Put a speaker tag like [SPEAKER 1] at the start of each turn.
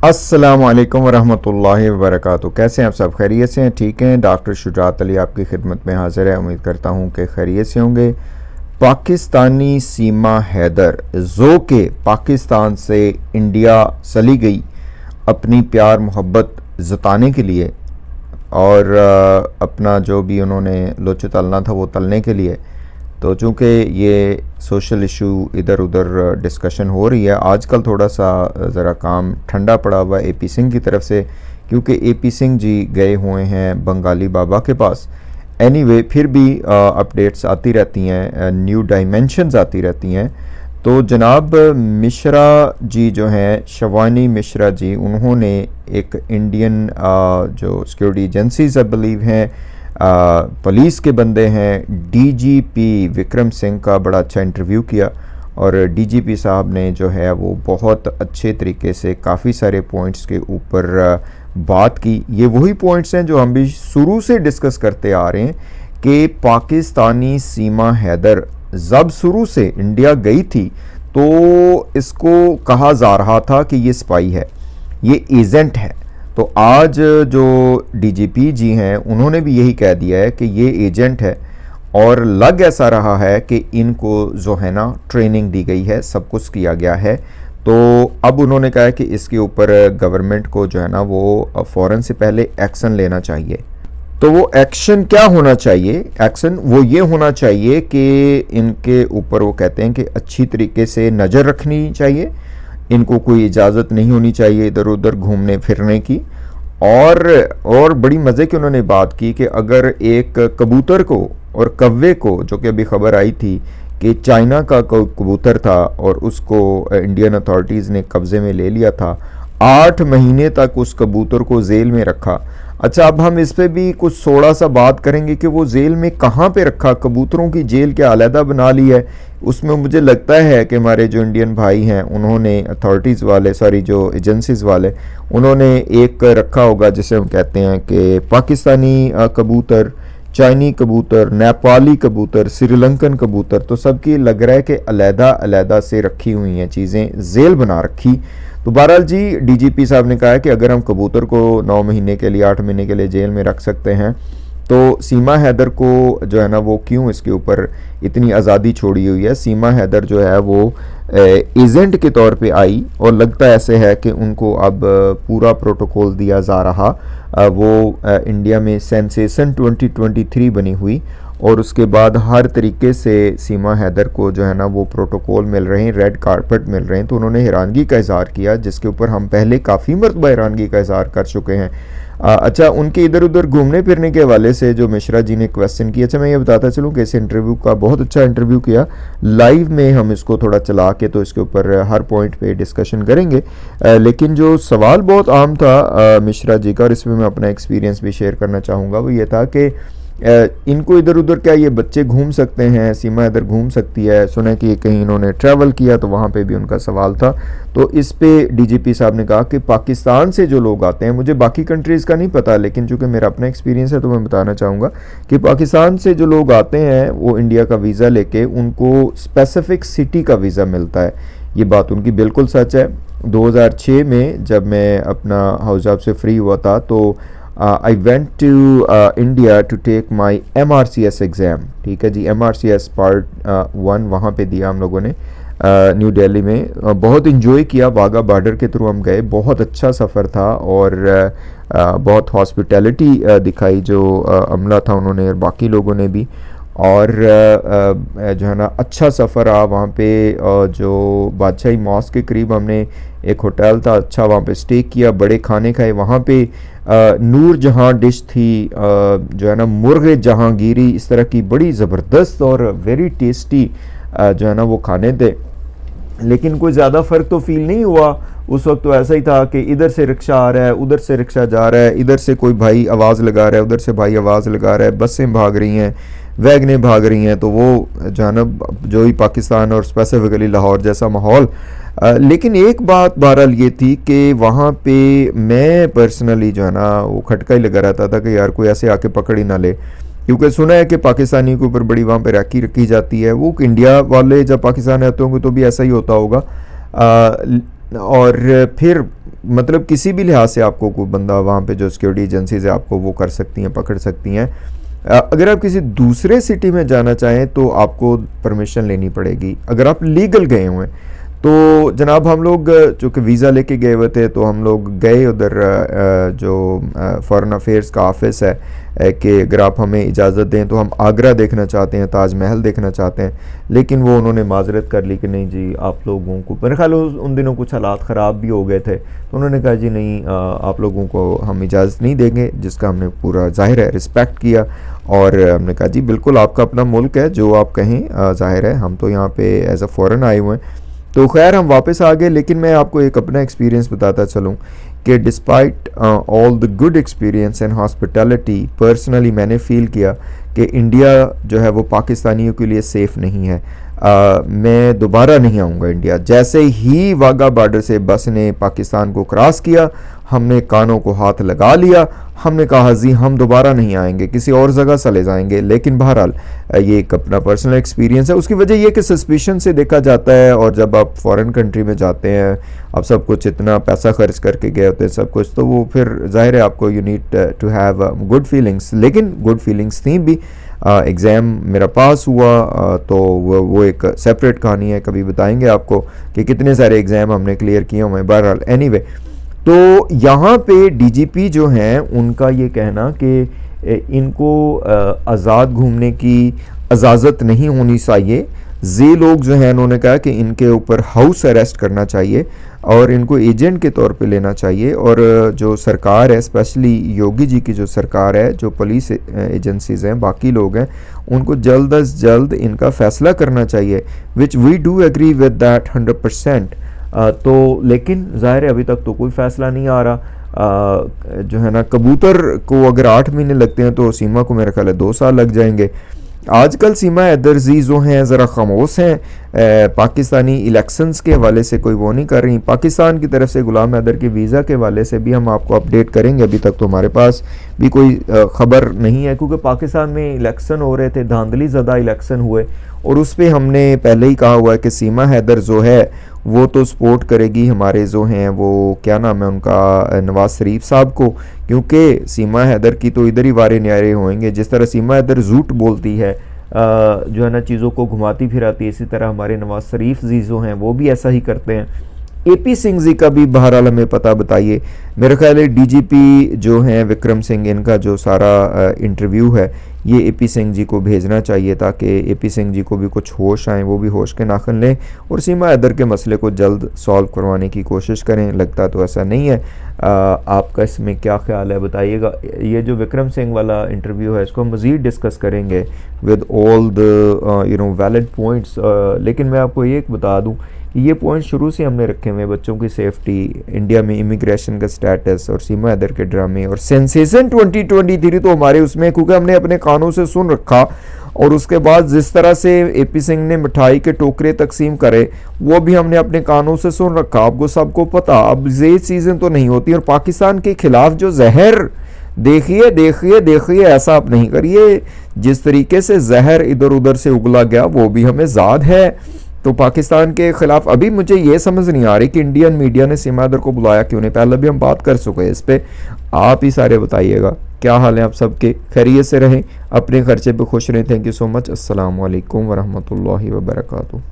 [SPEAKER 1] अस्सलामुअलैकुम वरहमतुल्लाहि वबरकातुहू। कैसे हैं आप सब? खैरियत से हैं? ठीक हैं। डॉक्टर शुजात अली आपकी खिदमत में हाजिर है। उम्मीद करता हूं कि खैरियत से होंगे। पाकिस्तानी सीमा हैदर जो के पाकिस्तान से इंडिया चली गई अपनी प्यार मोहब्बत जताने के लिए और अपना जो भी उन्होंने लोचो तलना था वो तलने के लिए। तो चूँकि ये सोशल इशू इधर उधर डिस्कशन हो रही है आजकल, थोड़ा सा ज़रा काम ठंडा पड़ा हुआ है AP सिंह की तरफ से, क्योंकि AP सिंह जी गए हुए हैं बंगाली बाबा के पास। एनीवे फिर भी अपडेट्स आती रहती हैं, न्यू डायमेंशंस आती रहती हैं। तो जनाब मिश्रा जी जो हैं, शवानी मिश्रा जी, उन्होंने एक इंडियन जो सिक्योरिटी एजेंसीज आई बिलीव हैं, पुलिस के बंदे हैं, DGP विक्रम सिंह का बड़ा अच्छा इंटरव्यू किया और DGP साहब ने जो है वो बहुत अच्छे तरीके से काफ़ी सारे पॉइंट्स के ऊपर बात की। ये वही पॉइंट्स हैं जो हम भी शुरू से डिस्कस करते आ रहे हैं कि पाकिस्तानी सीमा हैदर जब शुरू से इंडिया गई थी तो इसको कहा जा रहा था कि ये स्पाई है, ये एजेंट है। तो आज जो DGP जी हैं उन्होंने भी यही कह दिया है कि ये एजेंट है और लग ऐसा रहा है कि इनको जो है ना ट्रेनिंग दी गई है, सब कुछ किया गया है। तो अब उन्होंने कहा है कि इसके ऊपर गवर्नमेंट को जो है ना वो फ़ौरन से पहले एक्शन लेना चाहिए। तो वो एक्शन क्या होना चाहिए? एक्शन वो ये होना चाहिए कि इनके ऊपर वो कहते हैं कि अच्छी तरीके से नज़र रखनी चाहिए, इनको कोई इजाज़त नहीं होनी चाहिए इधर उधर घूमने फिरने की। और बड़ी मज़े की उन्होंने बात की कि अगर एक कबूतर को और कव्वे को, जो कि अभी खबर आई थी कि चाइना का कबूतर था और उसको इंडियन अथॉरिटीज़ ने कब्ज़े में ले लिया था, 8 महीने तक उस कबूतर को जेल में रखा। अच्छा, अब हम इस पे भी कुछ थोड़ा सा बात करेंगे कि वो जेल में कहाँ पे रखा, कबूतरों की जेल क्या अलहदा बना ली है। उसमें मुझे लगता है कि हमारे जो इंडियन भाई हैं उन्होंने अथॉरिटीज़ वाले, सॉरी जो एजेंसीज़ वाले, उन्होंने एक रखा होगा जिसे हम कहते हैं कि पाकिस्तानी कबूतर, चाइनी कबूतर, नेपाली कबूतर, श्रीलंकन कबूतर। तो सबकी लग रहा है कि अलहदा अलहदा से रखी हुई हैं चीज़ें, जेल बना रखी। तो बहरहाल जी DGP साहब ने कहा है कि अगर हम कबूतर को 9 महीने के लिए, 8 महीने के लिए जेल में रख सकते हैं तो सीमा हैदर को जो है ना वो क्यों इसके ऊपर इतनी आज़ादी छोड़ी हुई है। सीमा हैदर जो है वो एजेंट के तौर पे आई और लगता ऐसे है कि उनको अब पूरा प्रोटोकॉल दिया जा रहा। वो इंडिया में सेंसेशन 2023 बनी हुई और उसके बाद हर तरीके से सीमा हैदर को जो है ना वो प्रोटोकॉल मिल रहे हैं, रेड कारपेट मिल रहे हैं। तो उन्होंने हैरानगी का इज़हार किया, जिसके ऊपर हम पहले काफ़ी मरतबा हैरानगी का इज़हार कर चुके हैं। अच्छा, उनके इधर उधर घूमने फिरने के हवाले से जो मिश्रा जी ने क्वेश्चन किया, अच्छा मैं ये बताता चलूँ कि इस इंटरव्यू का बहुत अच्छा इंटरव्यू किया, लाइव में हम इसको थोड़ा चला के तो इसके ऊपर हर पॉइंट पे डिस्कशन करेंगे। लेकिन जो सवाल बहुत आम था मिश्रा जी का, और इसमें मैं अपना एक्सपीरियंस भी शेयर करना चाहूँगा, वो ये था कि इनको इधर उधर क्या ये बच्चे घूम सकते हैं, सीमा इधर घूम सकती है? सुना कि कहीं इन्होंने ट्रैवल किया तो वहाँ पे भी उनका सवाल था। तो इस पे DGP साहब ने कहा कि पाकिस्तान से जो लोग आते हैं, मुझे बाकी कंट्रीज़ का नहीं पता, लेकिन चूँकि मेरा अपना एक्सपीरियंस है तो मैं बताना चाहूँगा कि पाकिस्तान से जो लोग आते हैं वो इंडिया का वीज़ा लेके उनको स्पेसिफिक सिटी का वीज़ा मिलता है। ये बात उनकी बिल्कुल सच है। 2006 में जब मैं अपना हाउस जॉब से फ्री हुआ था तो I went to India to take my MRCS exam. ठीक है जी, MRCS पार्ट 1 वहाँ पे दिया हम लोगों ने न्यू दिल्ली में। बहुत इन्जॉय किया, वाघा बॉर्डर के थ्रू हम गए, बहुत अच्छा सफ़र था और बहुत हॉस्पिटैलिटी दिखाई जो अमला था उन्होंने और बाकी लोगों ने भी। और जो है ना अच्छा सफ़र रहा वहाँ पे। जो बादशाही मॉस्क के करीब हमने एक होटल था, अच्छा वहाँ पे स्टे किया, बड़े खाने खाए। वहाँ पे नूर जहाँ डिश थी, जो है ना मुर्गे जहांगीरी, इस तरह की बड़ी ज़बरदस्त और वेरी टेस्टी जो है ना वो खाने थे। लेकिन कोई ज़्यादा फ़र्क तो फील नहीं हुआ उस वक्त। तो ऐसा ही था कि इधर से रिक्शा आ रहा है, उधर से रिक्शा जा रहा है, इधर से कोई भाई आवाज़ लगा रहा है, उधर से भाई आवाज़ लगा रहा है, बसें भाग रही हैं, वैगनें भाग रही हैं। तो वो जो है ना जो ही पाकिस्तान और स्पेसिफिकली लाहौर जैसा माहौल। लेकिन एक बात बहरहाल ये थी कि वहाँ पे मैं पर्सनली जो है ना वो खटका ही लगा रहता था कि यार कोई ऐसे आके पकड़ ही ना ले, क्योंकि सुना है कि पाकिस्तानी के ऊपर बड़ी वहाँ पे रैकी रखी जाती है। वो इंडिया वाले जब पाकिस्तान आते होंगे तो भी ऐसा ही होता होगा। और फिर मतलब किसी भी लिहाज से आपको कोई बंदा वहाँ पे जो सिक्योरिटी एजेंसीज है आपको वो कर सकती हैं, पकड़ सकती हैं। अगर आप किसी दूसरे सिटी में जाना चाहें तो आपको परमिशन लेनी पड़ेगी। अगर आप लीगल गए हुए हैं तो जनाब हम लोग चूँकि वीज़ा लेके गए हुए थे तो हम लोग गए उधर जो फॉरेन अफेयर्स का ऑफिस है कि अगर आप हमें इजाज़त दें तो हम आगरा देखना चाहते हैं, ताजमहल देखना चाहते हैं। लेकिन वो उन्होंने माजरत कर ली कि नहीं जी आप लोगों को, मेरे ख्याल उन दिनों कुछ हालात ख़राब भी हो गए थे, तो उन्होंने कहा जी नहीं आप लोगों को हम इजाज़त नहीं देंगे, जिसका हमने पूरा ज़ाहिर है रिस्पेक्ट किया। और हमने कहा जी बिल्कुल आपका अपना मुल्क है, जो आप कहें ज़ाहिर है, हम तो यहाँ पे एज अ फ़ॉरेन आए हुए हैं। तो खैर हम वापस आ गए। लेकिन मैं आपको एक अपना एक्सपीरियंस बताता चलूँ कि despite all the good experience and hospitality, personally मैंने फ़ील किया कि इंडिया जो है वो पाकिस्तानियों के लिए सेफ़ नहीं है। मैं दोबारा नहीं आऊँगा इंडिया। जैसे ही वाघा बॉर्डर से बस ने पाकिस्तान को क्रॉस किया, हमने कानों को हाथ लगा लिया, हमने कहा जी हम दोबारा नहीं आएंगे, किसी और जगह चले जाएंगे। लेकिन बहरहाल ये एक अपना पर्सनल एक्सपीरियंस है। उसकी वजह यह कि सस्पिशन से देखा जाता है, और जब आप फॉरेन कंट्री में जाते हैं, आप सब कुछ इतना पैसा खर्च करके गए होते हैं सब कुछ, तो वो फिर जाहिर है आपको you need to have good feelings. लेकिन गुड फीलिंग्स थी भी। एग्ज़ाम मेरा पास हुआ, तो वो एक सेपरेट कहानी है, कभी बताएंगे आपको कि कितने सारे एग्ज़ाम हमने क्लियर किए हुए हैं। बहरहाल एनीवे, तो यहाँ पे डीजीपी जो हैं उनका ये कहना कि इनको आज़ाद घूमने की इजाज़त नहीं होनी चाहिए। ये लोग जो हैं उन्होंने कहा कि इनके ऊपर हाउस अरेस्ट करना चाहिए और इनको एजेंट के तौर पे लेना चाहिए। और जो सरकार है, स्पेशली योगी जी की जो सरकार है, जो पुलिस एजेंसीज़ हैं, बाकी लोग हैं, उनको जल्द अज जल्द इनका फ़ैसला करना चाहिए, which we do agree with that 100%। तो लेकिन ज़ाहिर है अभी तक तो कोई फ़ैसला नहीं आ रहा। जो है ना, कबूतर को अगर 8 महीने लगते हैं तो सीमा को मेरा ख्याल है 2 साल लग जाएंगे। आजकल सीमा हैदर जी जो हैं ज़रा खामोश हैं, पाकिस्तानी इलेक्शंस के हवाले से कोई वो नहीं कर रही। पाकिस्तान की तरफ से गुलाम हैदर के वीज़ा के हवाले से भी हम आपको अपडेट करेंगे। अभी तक तो हमारे पास भी कोई ख़बर नहीं है, क्योंकि पाकिस्तान में इलेक्शन हो रहे थे, धांधली ज़दा इलेक्शन हुए, और उस पर हमने पहले ही कहा हुआ है कि सीमा हैदर जो है वो तो सपोर्ट करेगी हमारे जो हैं वो क्या नाम है उनका, नवाज शरीफ साहब को, क्योंकि सीमा हैदर की तो इधर ही वारे न्यारे होंगे। जिस तरह सीमा हैदर झूठ बोलती है, जो है ना, चीज़ों को घुमाती फिराती है, इसी तरह हमारे नवाज शरीफ जी जो हैं वो भी ऐसा ही करते हैं। एपी सिंह जी का भी बहरहाल हमें पता बताइए। मेरा ख्याल है डीजीपी जो हैं विक्रम सिंह, इनका जो सारा इंटरव्यू है ये एपी सिंह जी को भेजना चाहिए, ताकि एपी सिंह जी को भी कुछ होश आए, वो भी होश के नाखन लें और सीमा हैदर के मसले को जल्द सॉल्व करवाने की कोशिश करें। लगता तो ऐसा नहीं है। आपका इसमें क्या ख्याल है बताइएगा। ये जो विक्रम सिंह वाला इंटरव्यू है इसको हम मज़ीद डिस्कस करेंगे with all the valid points. लेकिन मैं आपको एक बता दूँ, ये पॉइंट शुरू से हमने रखे हुए हैं, बच्चों की सेफ्टी, इंडिया में इमिग्रेशन का स्टेटस और सीमा हैदर के ड्रामे और सेंसेशन 2023 तो हमारे उसमें, क्योंकि हमने अपने कानों से सुन रखा। और उसके बाद जिस तरह से एपी सिंह ने मिठाई के टोकरे तकसीम करे वो भी हमने अपने कानों से सुन रखा, आपको सबको पता। अब ये चीज़ें तो नहीं होती। और पाकिस्तान के खिलाफ जो जहर, देखिए देखिए देखिए, ऐसा आप नहीं करिए। जिस तरीके से जहर इधर उधर से उगला गया वो भी हमें याद है। तो पाकिस्तान के खिलाफ अभी मुझे ये समझ नहीं आ रही कि इंडियन मीडिया ने सीमा हैदर को बुलाया क्यों नहीं। पहले भी हम बात कर चुके हैं इस पर, आप ही सारे बताइएगा क्या हाल है। आप सबके खैरियत से रहें, अपने खर्चे पे खुश रहें। Thank you so much. अस्सलाम वालेकुम वरहमतुल्लाहि वबरकातुहू।